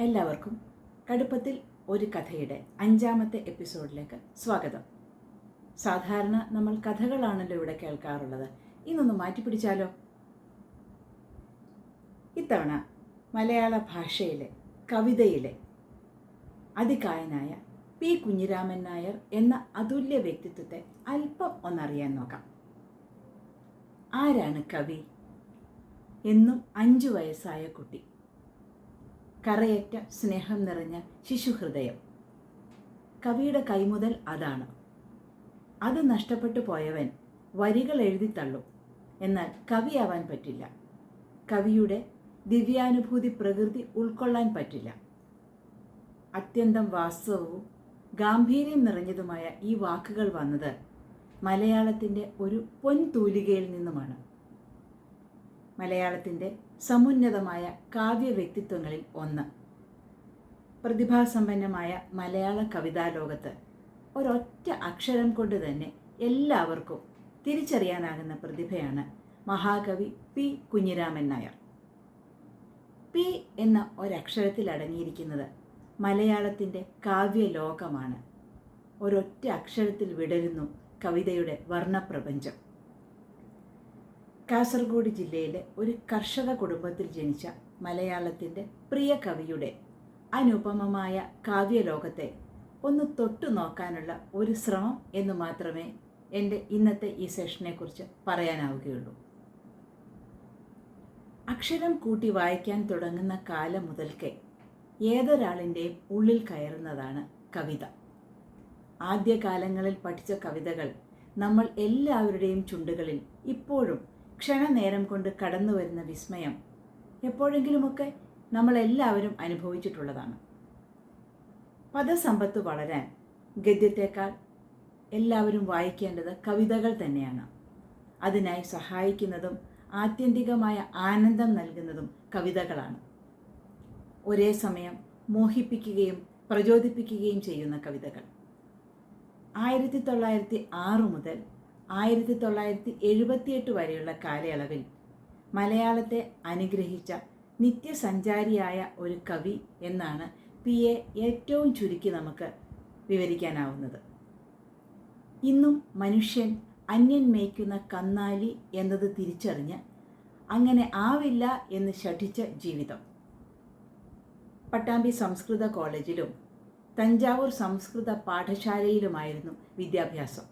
എല്ലാവർക്കും കടുപ്പത്തിൽ ഒരു കഥയുടെ 5ാമത്തെ എപ്പിസോഡിലേക്ക് സ്വാഗതം. സാധാരണ നമ്മൾ കഥകളാണല്ലോ ഇവിടെ കേൾക്കാറുള്ളത്. ഇന്നൊന്ന് മാറ്റിപ്പിടിച്ചാലോ? ഇത്തവണ മലയാള ഭാഷയിലെ കവിതയിലെ അതികായനായ പി കുഞ്ഞിരാമൻ നായർ എന്ന അതുല്യ വ്യക്തിത്വത്തെ അല്പം ഒന്നറിയാൻ നോക്കാം. ആരാണ് കവി? എന്നും 5 വയസ്സായ കുട്ടി, കറയറ്റ സ്നേഹം നിറഞ്ഞ ശിശുഹൃദയം. കവിയുടെ കൈമുതൽ അതാണ്. അത് നഷ്ടപ്പെട്ടു പോയവൻ വരികൾ എഴുതിത്തള്ളും, എന്നാൽ കവിയാവാൻ പറ്റില്ല. കവിയുടെ ദിവ്യാനുഭൂതി പ്രകൃതി ഉൾക്കൊള്ളാൻ പറ്റില്ല. അത്യന്തം വാസ്തവവും ഗാംഭീര്യം നിറഞ്ഞതുമായ ഈ വാക്കുകൾ വന്നത് മലയാളത്തിൻ്റെ ഒരു പൊൻതൂലികയിൽ നിന്നുമാണ്. മലയാളത്തിൻ്റെ സമുന്നതമായ കാവ്യ വ്യക്തിത്വങ്ങളിൽ ഒന്ന്. പ്രതിഭാസമ്പന്നമായ മലയാള കവിതാലോകത്ത് ഒരൊറ്റ അക്ഷരം കൊണ്ട് തന്നെ എല്ലാവർക്കും തിരിച്ചറിയാനാകുന്ന പ്രതിഭയാണ് മഹാകവി പി കുഞ്ഞിരാമൻ നായർ. പി എന്ന ഒരക്ഷരത്തിൽ അടങ്ങിയിരിക്കുന്നത് മലയാളത്തിൻ്റെ കാവ്യലോകമാണ്. ഒരൊറ്റ അക്ഷരത്തിൽ വിടരുന്നു കവിതയുടെ വർണ്ണപ്രപഞ്ചം. കാസർഗോഡ് ജില്ലയിലെ ഒരു കർഷക കുടുംബത്തിൽ ജനിച്ച മലയാളത്തിൻ്റെ പ്രിയ കവിയുടെ അനുപമമായ കാവ്യലോകത്തെ ഒന്ന് തൊട്ടു നോക്കാനുള്ള ഒരു ശ്രമം എന്ന് മാത്രമേ എൻ്റെ ഇന്നത്തെ ഈ സെഷനെക്കുറിച്ച് പറയാനാവുകയുള്ളൂ. അക്ഷരം കൂട്ടി വായിക്കാൻ തുടങ്ങുന്ന കാലം മുതൽക്കേ ഏതൊരാളിൻ്റെയും ഉള്ളിൽ കയറുന്നതാണ് കവിത. ആദ്യകാലങ്ങളിൽ പഠിച്ച കവിതകൾ നമ്മൾ എല്ലാവരുടെയും ചുണ്ടുകളിൽ ഇപ്പോഴും ക്ഷണനേരം കൊണ്ട് കടന്നു വരുന്ന വിസ്മയം എപ്പോഴെങ്കിലുമൊക്കെ നമ്മളെല്ലാവരും അനുഭവിച്ചിട്ടുള്ളതാണ്. പദസമ്പത്ത് വളരാൻ ഗദ്യത്തേക്കാൾ എല്ലാവരും വായിക്കേണ്ടത് കവിതകൾ തന്നെയാണ്. അതിനായി സഹായിക്കുന്നതും ആത്യന്തികമായ ആനന്ദം നൽകുന്നതും കവിതകളാണ്. ഒരേ സമയം മോഹിപ്പിക്കുകയും പ്രചോദിപ്പിക്കുകയും ചെയ്യുന്ന കവിതകൾ. 1906 മുതൽ 1978 വരെയുള്ള കാലയളവിൽ മലയാളത്തെ അനുഗ്രഹിച്ച നിത്യസഞ്ചാരിയായ ഒരു കവി എന്നാണ് പിയെ ഏറ്റവും ചുരുക്കി നമുക്ക് വിവരിക്കാനാവുന്നത്. ഇന്നും മനുഷ്യൻ അന്യൻ മേയ്ക്കുന്ന കന്നാലി എന്നത് തിരിച്ചറിഞ്ഞ് അങ്ങനെ ആവില്ല എന്ന് ശഠിച്ച ജീവിതം. പട്ടാമ്പി സംസ്കൃത കോളേജിലും തഞ്ചാവൂർ സംസ്കൃത പാഠശാലയിലുമായിരുന്നു വിദ്യാഭ്യാസം.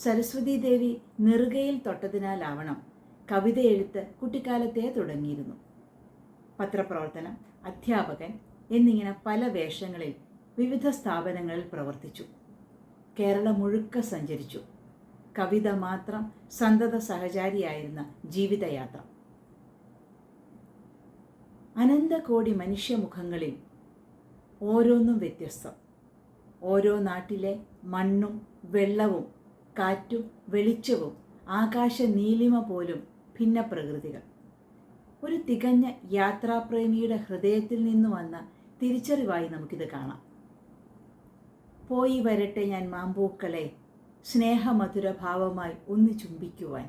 സരസ്വതി ദേവി നെറുകയിൽ തൊട്ടതിനാലാവണം കവിത എഴുത്ത് കുട്ടിക്കാലത്തേ തുടങ്ങിയിരുന്നു. പത്രപ്രവർത്തനം, അധ്യാപകൻ എന്നിങ്ങനെ പല വേഷങ്ങളിൽ വിവിധ സ്ഥാപനങ്ങളിൽ പ്രവർത്തിച്ചു. കേരളം മുഴുക്ക സഞ്ചരിച്ചു. കവിത മാത്രം സന്തത സഹചാരിയായിരുന്ന ജീവിതയാത്ര. അനന്തകോടി മനുഷ്യമുഖങ്ങളിൽ ഓരോന്നും വ്യത്യസ്തം. ഓരോ നാട്ടിലെ മണ്ണും വെള്ളവും കാറ്റും വെളിച്ചവും ആകാശ നീലിമ പോലും ഭിന്ന പ്രകൃതികൾ. ഒരു തികഞ്ഞ യാത്രാപ്രേമിയുടെ ഹൃദയത്തിൽ നിന്ന് വന്ന തിരിച്ചറിവായി നമുക്കിത് കാണാം. പോയി വരട്ടെ ഞാൻ മാമ്പൂക്കളെ സ്നേഹമധുരഭാവമായി ഒന്ന് ചുംബിക്കുവാൻ.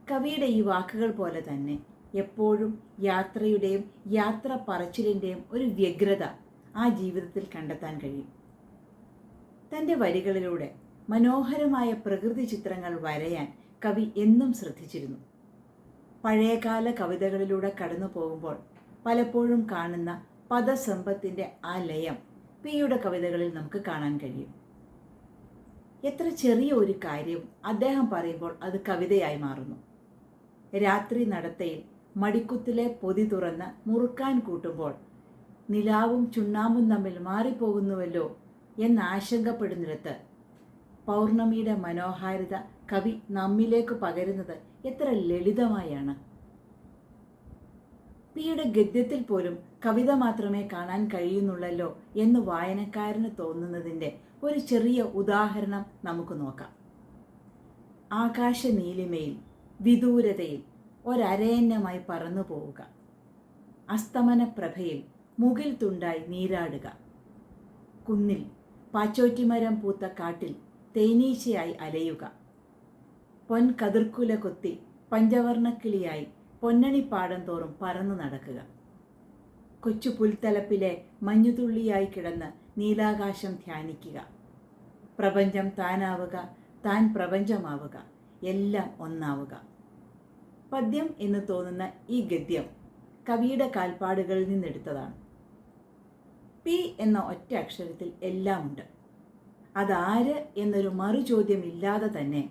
കവിയുടെ ഈ വാക്കുകൾ പോലെ തന്നെ എപ്പോഴും യാത്രയുടെയും യാത്ര പറച്ചിലിൻ്റെയും ഒരു വ്യഗ്രത ആ ജീവിതത്തിൽ കണ്ടെത്താൻ കഴിയും. തൻ്റെ വരികളിലൂടെ മനോഹരമായ പ്രകൃതി ചിത്രങ്ങൾ വരയാൻ കവി എന്നും ശ്രദ്ധിച്ചിരുന്നു. പഴയകാല കവിതകളിലൂടെ കടന്നു പോകുമ്പോൾ പലപ്പോഴും കാണുന്ന പദസമ്പത്തിൻ്റെ ആ ലയം പിയുടെ കവിതകളിൽ നമുക്ക് കാണാൻ കഴിയും. എത്ര ചെറിയ ഒരു കാര്യം അദ്ദേഹം പറയുമ്പോൾ അത് കവിതയായി മാറുന്നു. രാത്രി നടത്തയിൽ മടിക്കുത്തിലെ പൊതി തുറന്ന് മുറുക്കാൻ കൂട്ടുമ്പോൾ നിലാവും ചുണ്ണാമ്പും തമ്മിൽ മാറിപ്പോകുന്നുവല്ലോ എന്നാശങ്കപ്പെടുന്നിടത്ത് പൗർണമിയുടെ മനോഹാരിത കവി നമ്മിലേക്ക് പകരുന്നത് എത്ര ലളിതമായാണ്. പിയുടെ ഗദ്യത്തിൽ പോലും കവിത മാത്രമേ കാണാൻ കഴിയുന്നുള്ളല്ലോ എന്ന് വായനക്കാരന് തോന്നുന്നതിൻ്റെ ഒരു ചെറിയ ഉദാഹരണം നമുക്ക് നോക്കാം. ആകാശ നീലിമയിൽ വിദൂരതയിൽ ഒരരയന്നമായി പറന്നു പോവുക. അസ്തമന പ്രഭയിൽ മുകിൽ തുണ്ടായി നീരാടുക. കുന്നിൽ പാച്ചോറ്റിമരം പൂത്ത കാട്ടിൽ തേനീച്ചയായി അലയുക. പൊൻകതിർക്കുല കൊത്തി പഞ്ചവർണ്ണക്കിളിയായി പൊന്നണിപ്പാടം തോറും പറന്നു നടക്കുക. കൊച്ചു പുൽത്തലപ്പിലെ മഞ്ഞുതുള്ളിയായി കിടന്ന് നീലാകാശം ധ്യാനിക്കുക. പ്രപഞ്ചം താനാവുക, താൻ പ്രപഞ്ചമാവുക, എല്ലാം ഒന്നാവുക. പദ്യം എന്ന് തോന്നുന്ന ഈ ഗദ്യം കവിയുടെ കാൽപ്പാടുകളിൽ നിന്നെടുത്തതാണ്. പി എന്ന ഒറ്റ അക്ഷരത്തിൽ എല്ലാമുണ്ട്. അതാര് എന്നൊരു മറുചോദ്യം ഇല്ലാതെ തന്നെ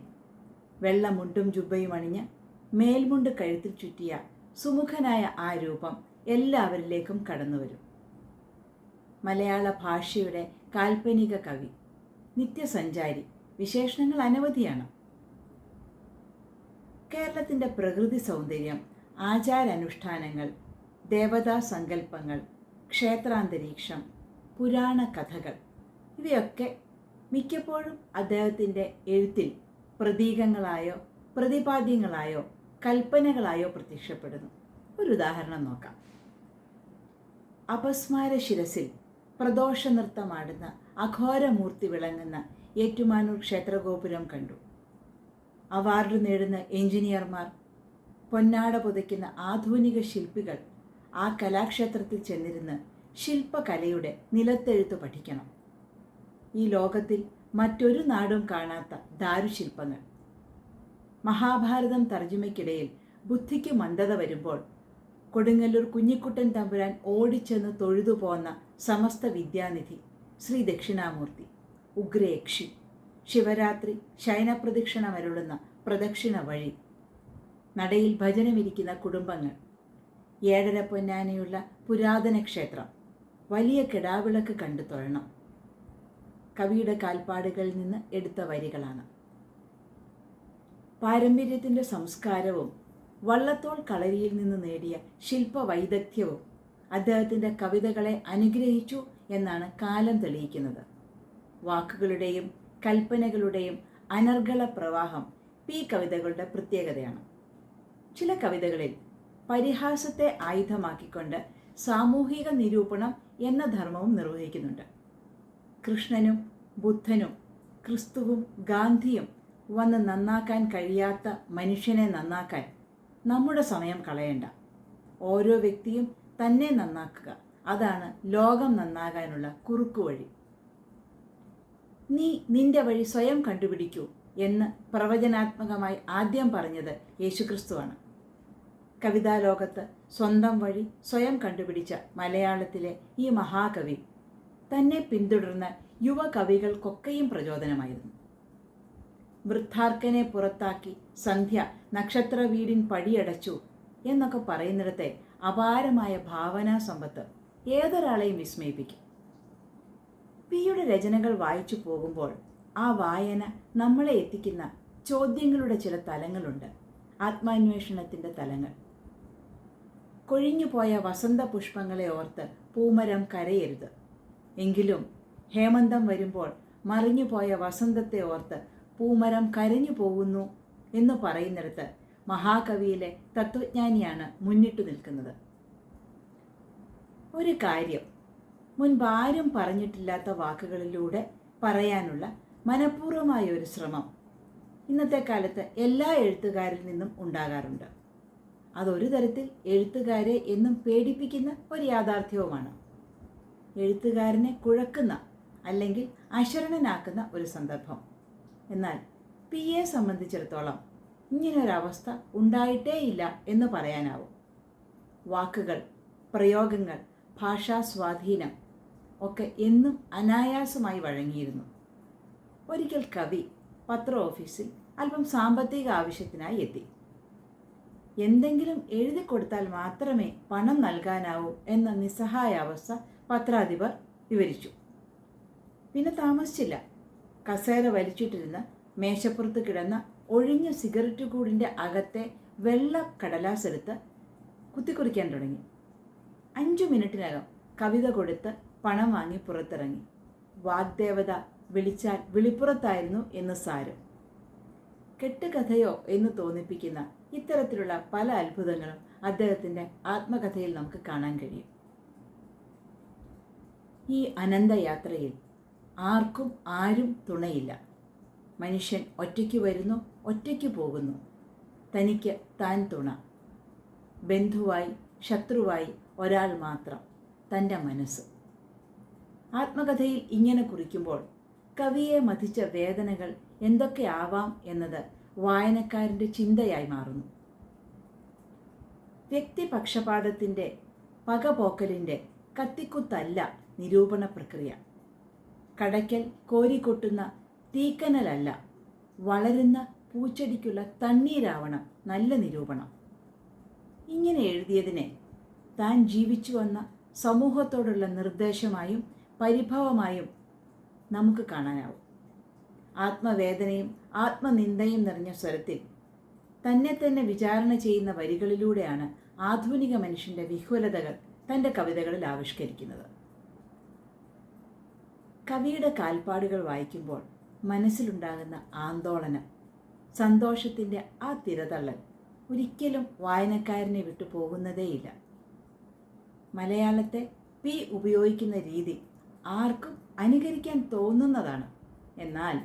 വെള്ളമുണ്ടും ജുബയും അണിഞ്ഞ് മേൽമുണ്ട് കഴുത്തിൽ ചുറ്റിയ സുമുഖനായ ആ രൂപം എല്ലാവരിലേക്കും കടന്നുവരും. മലയാള ഭാഷയുടെ കാൽപ്പനിക കവി, നിത്യസഞ്ചാരി, വിശേഷണങ്ങൾ അനവധിയാണ്. കേരളത്തിൻ്റെ പ്രകൃതി സൗന്ദര്യം, ആചാരാനുഷ്ഠാനങ്ങൾ, ദേവതാ സങ്കല്പങ്ങൾ, ക്ഷേത്രാന്തരീക്ഷം, പുരാണ കഥകൾ ഇവയൊക്കെ മിക്കപ്പോഴും അദ്ദേഹത്തിൻ്റെ എഴുത്തിൽ പ്രതീകങ്ങളായോ പ്രതിപാദ്യങ്ങളായോ കൽപ്പനകളായോ പ്രത്യക്ഷപ്പെടുന്നു. ഒരു ഉദാഹരണം നോക്കാം. അപസ്മാര ശിരസിൽ പ്രദോഷ നൃത്തമാടുന്ന അഘോരമൂർത്തി വിളങ്ങുന്ന ഏറ്റുമാനൂർ ക്ഷേത്രഗോപുരം കണ്ടു. അവാർഡ് നേടുന്ന എഞ്ചിനീയർമാർ, പൊന്നാട പുതയ്ക്കുന്ന ആധുനിക ശില്പികൾ ആ കലാക്ഷേത്രത്തിൽ ചെന്നിരുന്ന് ശില്പകലയുടെ നിലത്തെഴുത്ത് പഠിക്കണം. ഈ ലോകത്തിൽ മറ്റൊരു നാടും കാണാത്ത ദാരുശില്പങ്ങൾ. മഹാഭാരതം തർജ്ജമയ്ക്കിടയിൽ ബുദ്ധിക്ക് മന്ദത വരുമ്പോൾ കൊടുങ്ങല്ലൂർ കുഞ്ഞിക്കുട്ടൻ തമ്പുരാൻ ഓടിച്ചെന്ന് തൊഴുതു പോന്ന സമസ്ത വിദ്യാനിധി ശ്രീ ദക്ഷിണാമൂർത്തി, ഉഗ്രയക്ഷി, ശിവരാത്രി ശയനപ്രദക്ഷിണമരുളുന്ന പ്രദക്ഷിണ വഴി, നടയിൽ ഭജനമിരിക്കുന്ന കുടുംബങ്ങൾ, 7.5 പൊന്നാനയുള്ള പുരാതന ക്ഷേത്രം, വലിയ കിടാവിളക്ക് കണ്ടു തൊഴണം. കവിയുടെ കാൽപ്പാടുകളിൽ നിന്ന് എടുത്ത വരികളാണ്. പാരമ്പര്യത്തിൻ്റെ സംസ്കാരവും വള്ളത്തോൾ കളരിയിൽ നിന്ന് നേടിയ ശില്പവൈദഗ്ധ്യവും അദ്ദേഹത്തിൻ്റെ കവിതകളെ അനുഗ്രഹിച്ചു എന്നാണ് കാലം തെളിയിക്കുന്നത്. വാക്കുകളുടെയും കൽപ്പനകളുടെയും അനർഗള പ്രവാഹം പി കവിതകളുടെ പ്രത്യേകതയാണ്. ചില കവിതകളിൽ പരിഹാസത്തെ ആയുധമാക്കിക്കൊണ്ട് സാമൂഹിക നിരൂപണം എന്ന ധർമ്മവും നിർവഹിക്കുന്നുണ്ട്. കൃഷ്ണനും ബുദ്ധനും ക്രിസ്തുവും ഗാന്ധിയും വന്ന് നന്നാക്കാൻ കഴിയാത്ത മനുഷ്യനെ നന്നാക്കാൻ നമ്മുടെ സമയം കളയണ്ട. ഓരോ വ്യക്തിയും തന്നെ നന്നാക്കുക, അതാണ് ലോകം നന്നാകാനുള്ള കുറുക്കുവഴി. നീ നിന്റെ വഴി സ്വയം കണ്ടുപിടിക്കൂ എന്ന് പ്രവചനാത്മകമായി ആദ്യം പറഞ്ഞത് യേശുക്രിസ്തുവാണ്. കവിതാലോകത്ത് സ്വന്തം വഴി സ്വയം കണ്ടുപിടിച്ച മലയാളത്തിലെ ഈ മഹാകവി തന്നെ പിന്തുടർന്ന യുവകവികൾക്കൊക്കെയും പ്രചോദനമായിരുന്നു. വൃദ്ധാർക്കനെ പുറത്താക്കി സന്ധ്യ നക്ഷത്ര വീടിൻ പടിയടച്ചു എന്നൊക്കെ പറയുന്നിടത്തെ അപാരമായ ഭാവനാ സമ്പത്ത് ഏതൊരാളെയും വിസ്മയിപ്പിക്കും. പിയുടെ രചനകൾ വായിച്ചു പോകുമ്പോൾ ആ വായന നമ്മളെ എത്തിക്കുന്ന ചോദ്യങ്ങളുടെ ചില തലങ്ങളുണ്ട്, ആത്മാന്വേഷണത്തിൻ്റെ തലങ്ങൾ. കൊഴിഞ്ഞുപോയ വസന്ത പുഷ്പങ്ങളെ ഓർത്ത് പൂമരം കരയരുത്. എങ്കിലും ഹേമന്തം വരുമ്പോൾ മറിഞ്ഞുപോയ വസന്തത്തെ ഓർത്ത് പൂമരം കരഞ്ഞു പോകുന്നു എന്ന് പറയുന്നിടത്ത് മഹാകവിയിലെ തത്വജ്ഞാനിയാണ് മുന്നിട്ടു നിൽക്കുന്നത്. ഒരു കാര്യം മുൻപാരും പറഞ്ഞിട്ടില്ലാത്ത വാക്കുകളിലൂടെ പറയാനുള്ള മനഃപൂർവമായ ഒരു ശ്രമം ഇന്നത്തെ കാലത്ത് എല്ലാ എഴുത്തുകാരിൽ നിന്നും ഉണ്ടാകാറുണ്ട്. അതൊരു തരത്തിൽ എഴുത്തുകാരെ എന്നും പേടിപ്പിക്കുന്ന ഒരു യാഥാർത്ഥ്യവുമാണ്. എഴുത്തുകാരനെ കുഴക്കുന്ന അല്ലെങ്കിൽ അശരണനാക്കുന്ന ഒരു സന്ദർഭം. എന്നാൽ പിയെ സംബന്ധിച്ചിടത്തോളം ഇങ്ങനൊരവസ്ഥ ഉണ്ടായിട്ടേയില്ല എന്ന് പറയാനാവും. വാക്കുകൾ, പ്രയോഗങ്ങൾ, ഭാഷാ സ്വാധീനം ഒക്കെ എന്നും അനായാസമായി വഴങ്ങിയിരുന്നു. ഒരിക്കൽ കവി പത്ര ഓഫീസിൽ അല്പം സാമ്പത്തിക ആവശ്യത്തിനായി എത്തി. എന്തെങ്കിലും എഴുതി കൊടുത്താൽ മാത്രമേ പണം നൽകാനാവൂ എന്ന നിസ്സഹായാവസ്ഥ പത്രാധിപർ വിവരിച്ചു. പിന്നെ താമസിച്ചില്ല. കസേര വലിച്ചിട്ടിരുന്ന മേശപ്പുറത്ത് കിടന്ന ഒഴിഞ്ഞ സിഗരറ്റ് കൂടിൻ്റെ അകത്തെ വെള്ള കടലാസെടുത്ത് കുത്തിക്കുറിക്കാൻ തുടങ്ങി. 5 മിനിറ്റിനകം കവിത കൊടുത്ത് പണം വാങ്ങി പുറത്തിറങ്ങി. വാഗ്ദേവത വിളിച്ചാൽ വിളിപ്പുറത്തായിരുന്നു എന്ന് സാരം. കെട്ടുകഥയോ എന്ന് തോന്നിപ്പിക്കുന്ന ഇത്തരത്തിലുള്ള പല അത്ഭുതങ്ങളും അദ്ദേഹത്തിൻ്റെ ആത്മകഥയിൽ നമുക്ക് കാണാൻ കഴിയും. ഈ അനന്തയാത്രയിൽ ആർക്കും ആരും തുണയില്ല. മനുഷ്യൻ ഒറ്റയ്ക്ക് വരുന്നു, ഒറ്റയ്ക്ക് പോകുന്നു. തനിക്ക് താൻ തുണ. ബന്ധുവായി ശത്രുവായി ഒരാൾ മാത്രം. തൻ്റെ മനസ്സ്. ആത്മകഥയിൽ ഇങ്ങനെ കുറിക്കുമ്പോൾ കവിയെ മഥിച്ച വേദനകൾ എന്തൊക്കെയാവാം എന്നത് വായനക്കാരൻ്റെ ചിന്തയായി മാറുന്നു. വ്യക്തിപക്ഷപാതത്തിൻ്റെ, പകപോക്കലിൻ്റെ കത്തിക്കുത്തല്ല നിരൂപണ പ്രക്രിയ. കടയ്ക്കൽ കോരിക്കൊട്ടുന്ന തീക്കനലല്ല, വളരുന്ന പൂച്ചെടിക്കുള്ള തണ്ണീരാവണം നല്ല നിരൂപണം. ഇങ്ങനെ എഴുതിയതിനെ താൻ ജീവിച്ചു വന്ന സമൂഹത്തോടുള്ള നിർദ്ദേശമായും പരിഭവമായും നമുക്ക് കാണാനാവും. ആത്മവേദനയും ആത്മനിന്ദയും നിറഞ്ഞ സ്വരത്തിൽ തന്നെ തന്നെ വിചാരണ ചെയ്യുന്ന വരികളിലൂടെയാണ് ആധുനിക മനുഷ്യൻ്റെ വിഹ്വലതകൾ തൻ്റെ കവിതകളിൽ ആവിഷ്കരിക്കുന്നത്. കവിയുടെ കാൽപ്പാടുകൾ വായിക്കുമ്പോൾ മനസ്സിലുണ്ടാകുന്ന ആന്തോളനം, സന്തോഷത്തിൻ്റെ ആ തിരതള്ളൽ ഒരിക്കലും വായനക്കാരനെ വിട്ടു പോകുന്നതേയില്ല. മലയാളത്തെ പി ഉപയോഗിക്കുന്ന രീതി ആർക്കും അനുകരിക്കാൻ തോന്നുന്നതാണ്. എന്നാൽ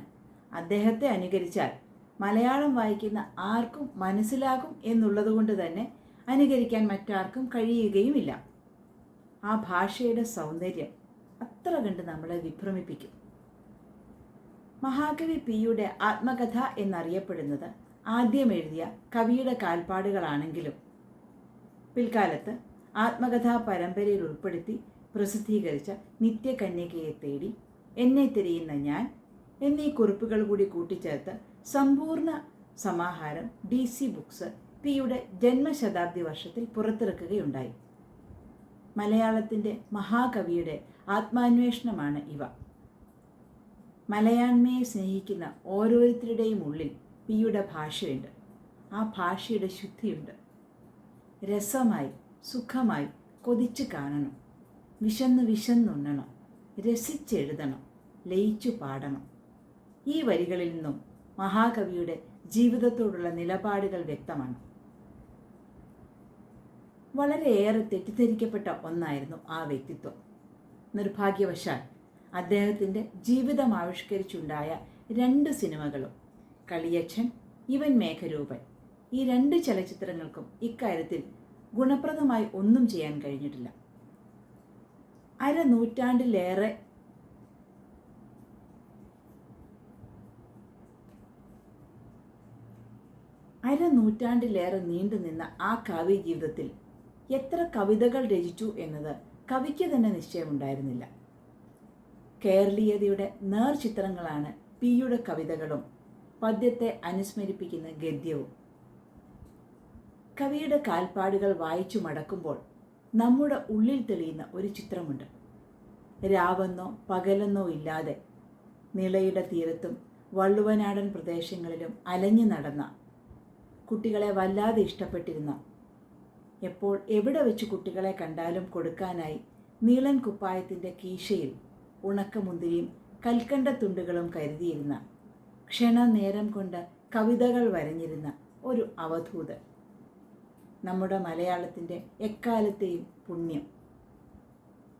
അദ്ദേഹത്തെ അനുകരിച്ചാൽ മലയാളം വായിക്കുന്ന ആർക്കും മനസ്സിലാകും എന്നുള്ളതുകൊണ്ട് തന്നെ അനുകരിക്കാൻ മറ്റാർക്കും കഴിയുകയുമില്ല. ആ ഭാഷയുടെ സൗന്ദര്യം അത്ര കണ്ട് നമ്മളെ വിഭ്രമിപ്പിക്കും. മഹാകവി പിയുടെ ആത്മകഥ എന്നറിയപ്പെടുന്നത് ആദ്യം എഴുതിയ കവിയുടെ കാൽപ്പാടുകളാണെങ്കിലും പിൽക്കാലത്ത് ആത്മകഥാ പരമ്പരയിൽ ഉൾപ്പെടുത്തി പ്രസിദ്ധീകരിച്ച നിത്യകന്യകയെ തേടി, എന്നെ തിരയുന്ന ഞാൻ എന്നീ കുറിപ്പുകൾ കൂടി കൂട്ടിച്ചേർത്ത് സമ്പൂർണ്ണ സമാഹാരം DC ബുക്സ് പിയുടെ ജന്മശതാബ്ദി വർഷത്തിൽ പുറത്തിറക്കുകയുണ്ടായി. മലയാളത്തിൻ്റെ മഹാകവിയുടെ ആത്മാന്വേഷണമാണ് ഇവ. മലയാണ്മയെ സ്നേഹിക്കുന്ന ഓരോരുത്തരുടെയും ഉള്ളിൽ പിയുടെ ഭാഷയുണ്ട്. ആ ഭാഷയുടെ ശുദ്ധിയുണ്ട്. രസമായി, സുഖമായി കൊതിച്ചു കാണണം, വിശന്നുണ്ണണം, രസിച്ചെഴുതണം, ലയിച്ചു പാടണം. ഈ വരികളിൽ നിന്നും മഹാകവിയുടെ ജീവിതത്തോടുള്ള നിലപാടുകൾ വ്യക്തമാണ്. വളരെയേറെ തെറ്റിദ്ധരിക്കപ്പെട്ട ഒന്നായിരുന്നു ആ വ്യക്തിത്വം. നിർഭാഗ്യവശാൽ അദ്ദേഹത്തിൻ്റെ ജീവിതം ആവിഷ്കരിച്ചുണ്ടായ 2 സിനിമകളും, കളിയച്ഛൻ, ഇവൻ മേഘരൂപൻ, ഈ 2 ചലച്ചിത്രങ്ങൾക്കും ഇക്കാര്യത്തിൽ ഗുണപ്രദമായി ഒന്നും ചെയ്യാൻ കഴിഞ്ഞിട്ടില്ല. അരനൂറ്റാണ്ടിലേറെ നീണ്ടുനിന്ന ആ കാവ്യ ജീവിതത്തിൽ എത്ര കവിതകൾ രചിച്ചു എന്നത് കവിക്ക് തന്നെ നിശ്ചയമുണ്ടായിരുന്നില്ല. കേരളീയതയുടെ നേർചിത്രങ്ങളാണ് പിയുടെ കവിതകളും പദ്യത്തെ അനുസ്മരിപ്പിക്കുന്ന ഗദ്യവും. കവിയുടെ കാൽപ്പാടുകൾ വായിച്ചു മടക്കുമ്പോൾ നമ്മുടെ ഉള്ളിൽ തെളിയുന്ന ഒരു ചിത്രമുണ്ട്. രാവെന്നോ പകലെന്നോ ഇല്ലാതെ നിളയുടെ തീരത്തും വള്ളുവനാടൻ പ്രദേശങ്ങളിലും അലഞ്ഞു നടന്ന, കുട്ടികളെ വല്ലാതെ ഇഷ്ടപ്പെട്ടിരുന്ന, എപ്പോൾ എവിടെ വെച്ച് കുട്ടികളെ കണ്ടാലും കൊടുക്കാനായി നീളൻ കുപ്പായത്തിൻ്റെ കീശയിൽ ഉണക്കമുന്തിരിയും കൽക്കണ്ട തുണ്ടുകളും കരുതിയിരുന്ന, ക്ഷണനേരം കൊണ്ട് കവിതകൾ വരഞ്ഞിരുന്ന ഒരു അവധൂതൻ, നമ്മുടെ മലയാളത്തിൻ്റെ എക്കാലത്തെയും പുണ്യം,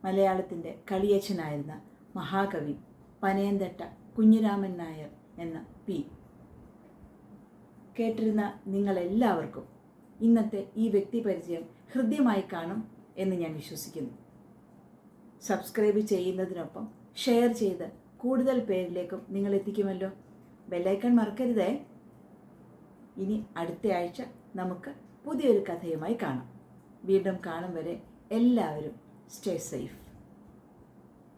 മലയാളത്തിൻ്റെ കളിയച്ഛനായിരുന്ന മഹാകവി പനയന്തട്ട കുഞ്ഞിരാമൻ നായർ എന്ന പി. കേട്ടിരുന്ന നിങ്ങളെല്ലാവർക്കും ഇന്നത്തെ ഈ വ്യക്തിപരിചയം ഹൃദ്യമായി കാണും എന്ന് ഞാൻ വിശ്വസിക്കുന്നു. സബ്സ്ക്രൈബ് ചെയ്യുന്നതിനൊപ്പം ഷെയർ ചെയ്ത് കൂടുതൽ പേരിലേക്കും നിങ്ങൾ എത്തിക്കുമല്ലോ. ബെല്ലൈക്കൺ മറക്കരുതേ. ഇനി അടുത്ത ആഴ്ച നമുക്ക് പുതിയൊരു കഥയുമായി കാണാം. വീണ്ടും കാണും വരെ എല്ലാവരും സ്റ്റേ സേഫ്.